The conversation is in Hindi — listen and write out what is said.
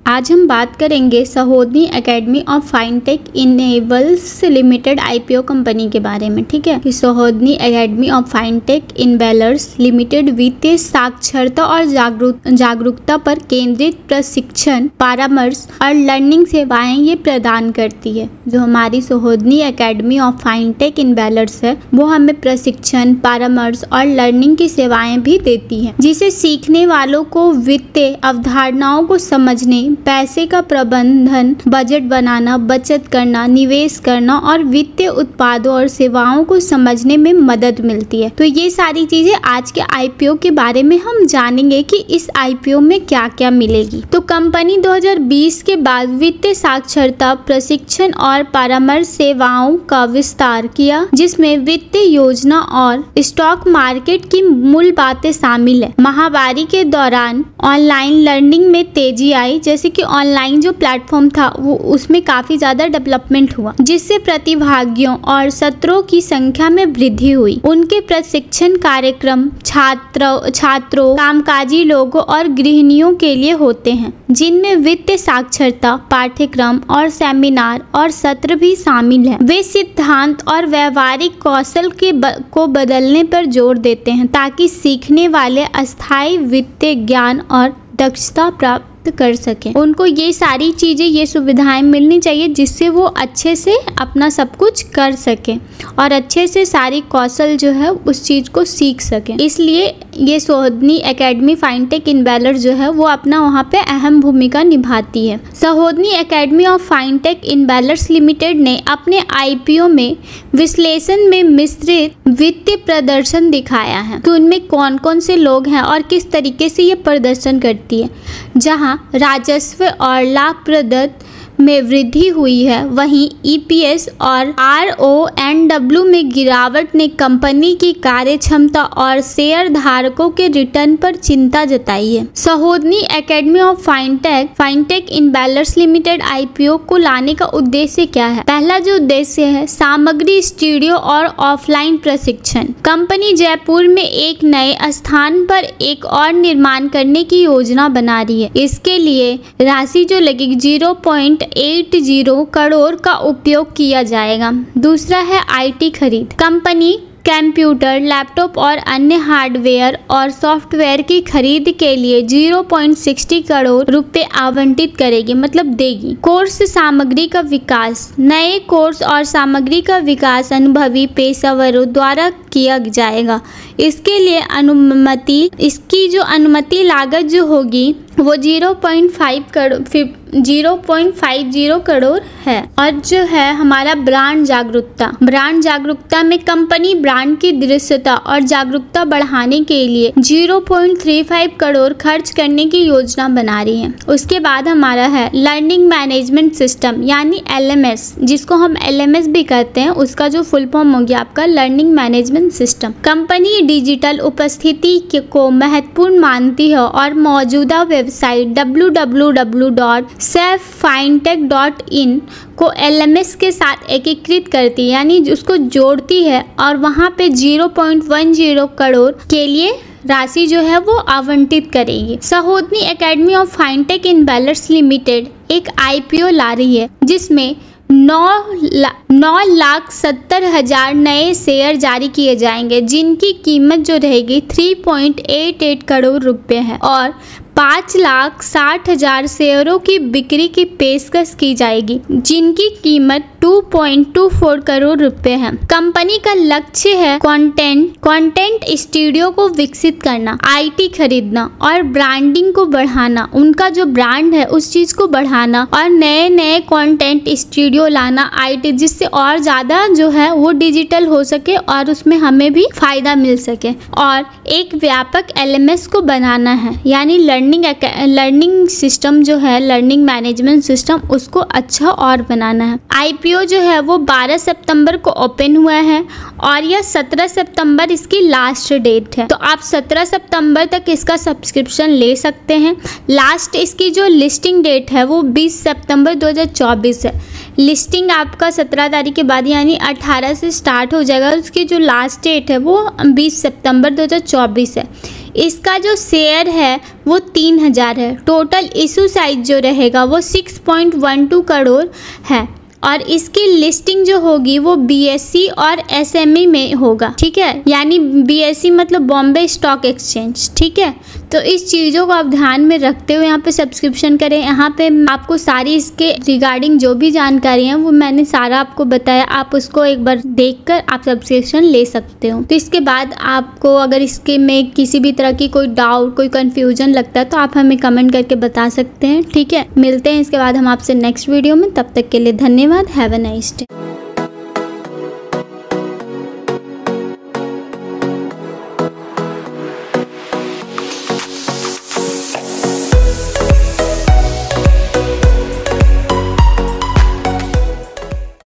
आज हम बात करेंगे Sahodani academy of fintech enables limited IPO company के बारे में। ठीक है कि Sahodani academy of fintech enables limited वित्तीय साक्षरता और जागरूकता पर केंद्रित प्रशिक्षण, परामर्श और लर्निंग सेवाएं ये प्रदान करती है। जो हमारी सहोदनी एकेडमी ऑफ फाइनटेक इनेबल्स है वो हमें प्रशिक्षण, परामर्श और लर्निंग की सेवाएं भी देती है, जिसे सीखने वालों को वित्तीय अवधारणाओं को समझने, पैसे का प्रबंधन, बजट बनाना, बचत करना, निवेश करना और वित्तीय उत्पादों और सेवाओं को समझने में मदद मिलती है। तो ये सारी चीजें आज के आईपीओ के बारे में हम जानेंगे कि इस आईपीओ में क्या क्या मिलेगी। तो कंपनी 2020 के बाद वित्तीय साक्षरता, प्रशिक्षण और परामर्श सेवाओं का विस्तार किया, जिसमें वित्तीय योजना और स्टॉक मार्केट की मूल बातें शामिल है। महामारी के दौरान ऑनलाइन लर्निंग में तेजी आई, जैसे कि ऑनलाइन जो प्लेटफॉर्म था वो उसमें काफी ज्यादा डेवलपमेंट हुआ, जिससे प्रतिभागियों और सत्रों की संख्या में वृद्धि हुई। उनके प्रशिक्षण कार्यक्रम छात्रों, कामकाजी लोगों और गृहिणियों के लिए होते हैं, जिनमें वित्तीय साक्षरता पाठ्यक्रम और सेमिनार और सत्र भी शामिल है। वे सिद्धांत और व्यवहारिक कौशल को बदलने पर जोर देते हैं ताकि सीखने वाले अस्थायी वित्तीय ज्ञान और दक्षता प्राप्त कर सकें। उनको ये सारी चीजें, ये सुविधाएं मिलनी चाहिए जिससे वो अच्छे से अपना सब कुछ कर सकें और अच्छे से सारी कौशल जो है उस चीज को सीख सकें। इसलिए ये सहोदनी एकेडमी फाइनटेक इनेबल्स जो है वो अपना वहाँ पे अहम भूमिका निभाती है। Sahodani academy of fintech enables limited ने अपने आईपीओ में विश्लेषण में मिश्रित वित्तीय प्रदर्शन दिखाया है कि उनमें कौन कौन से लोग हैं और किस तरीके से ये प्रदर्शन करती है। जहां राजस्व और लाभप्रदता में वृद्धि हुई है, वहीं ईपीएस और आरओएनडब्ल्यू में गिरावट ने कंपनी की कार्यक्षमता और शेयर धारकों के रिटर्न पर चिंता जताई है। Sahodani academy of fintech enables limited IPO को लाने का उद्देश्य क्या है? पहला जो उद्देश्य है, सामग्री, स्टूडियो और ऑफलाइन प्रशिक्षण। कंपनी जयपुर में एक नए स्थान पर एक और निर्माण करने की योजना बना रही है। इसके लिए राशि जो लगेगी 0.80 करोड़ का उपयोग किया जाएगा। दूसरा है आईटी खरीद। कंपनी कंप्यूटर, लैपटॉप और अन्य हार्डवेयर और सॉफ्टवेयर की खरीद के लिए 0.60 करोड़ रुपए आवंटित करेगी, मतलब देगी। कोर्स सामग्री का विकास। नए कोर्स और सामग्री का विकास अनुभवी पेशेवरों द्वारा किया जाएगा। इसके लिए इसकी जो अनुमति लागत जो होगी वो 0.50 करोड़ है। और जो है हमारा ब्रांड जागरूकता में कंपनी ब्रांड की दृश्यता और जागरूकता बढ़ाने के लिए 0.35 करोड़ खर्च करने की योजना बना रही है। उसके बाद हमारा है लर्निंग मैनेजमेंट सिस्टम यानी LMS, जिसको हम LMS भी कहते हैं। उसका जो फुल फॉर्म हो गया आपका learning management system. Company digital उपस्थिति को महत्वपूर्ण मानती है और मौजूदा वेबसाइट www.safefintech.in को LMS के साथ एकीकृत करती है, यानी उसको जोड़ती है और वहाँ पे 0.10 करोड़ के लिए राशि जो है वो आवंटित करेगी। सहोदनी academy of fintech enables limited एक आईपीओ ला रही है, जिसमें 9,70,000 नए शेयर जारी किए जाएंगे, जिनकी कीमत जो रहेगी 3.88 करोड़ रुपए है और 5,60,000 शेयरों की बिक्री की पेशकश की जाएगी, जिनकी कीमत 2.24 करोड़ रुपए है। कंपनी का लक्ष्य है कंटेंट स्टूडियो को विकसित करना, आईटी खरीदना और ब्रांडिंग को बढ़ाना। उनका जो ब्रांड है उस चीज को बढ़ाना और नए कंटेंट स्टूडियो लाना आईटी, जिससे और ज्यादा जो है वो डिजिटल हो सके और उसमें हमें भी फायदा मिल सके। और एक व्यापक LMS को बनाना है, यानी लर्निंग सिस्टम जो है, लर्निंग मैनेजमेंट सिस्टम, उसको अच्छा और बनाना है। आईपीओ जो है वो 12 सितंबर को ओपन हुआ है और यह 17 सितंबर इसकी लास्ट डेट है। तो आप 17 सितंबर तक इसका सब्सक्रिप्शन ले सकते हैं। लास्ट इसकी जो लिस्टिंग डेट है वो 20 सितंबर 2024 है। लिस्टिंग आपका 17 तारीख के बाद यानी 18 से स्टार्ट हो जाएगा। उसकी जो लास्ट डेट है वो 20 सितंबर 2024 है। इसका जो शेयर है वो 3000 है। टोटल इशू साइज जो रहेगा वो 6.12 करोड़ है और इसकी लिस्टिंग जो होगी वो BSE और SME में होगा, ठीक है, यानी BSE मतलब बॉम्बे स्टॉक एक्सचेंज, ठीक है। तो इस चीज़ों को आप ध्यान में रखते हुए यहाँ पे सब्सक्रिप्शन करें। यहाँ पे आपको सारी इसके रिगार्डिंग जो भी जानकारी है वो मैंने सारा आपको बताया, आप उसको एक बार देखकर आप सब्सक्रिप्शन ले सकते हो। तो इसके बाद आपको अगर इसके में किसी भी तरह की कोई डाउट, कोई कन्फ्यूजन लगता है तो आप हमें कमेंट करके बता सकते हैं, ठीक है। मिलते हैं इसके बाद हम आपसे नेक्स्ट वीडियो में, तब तक के लिए धन्यवाद। Have a nice day.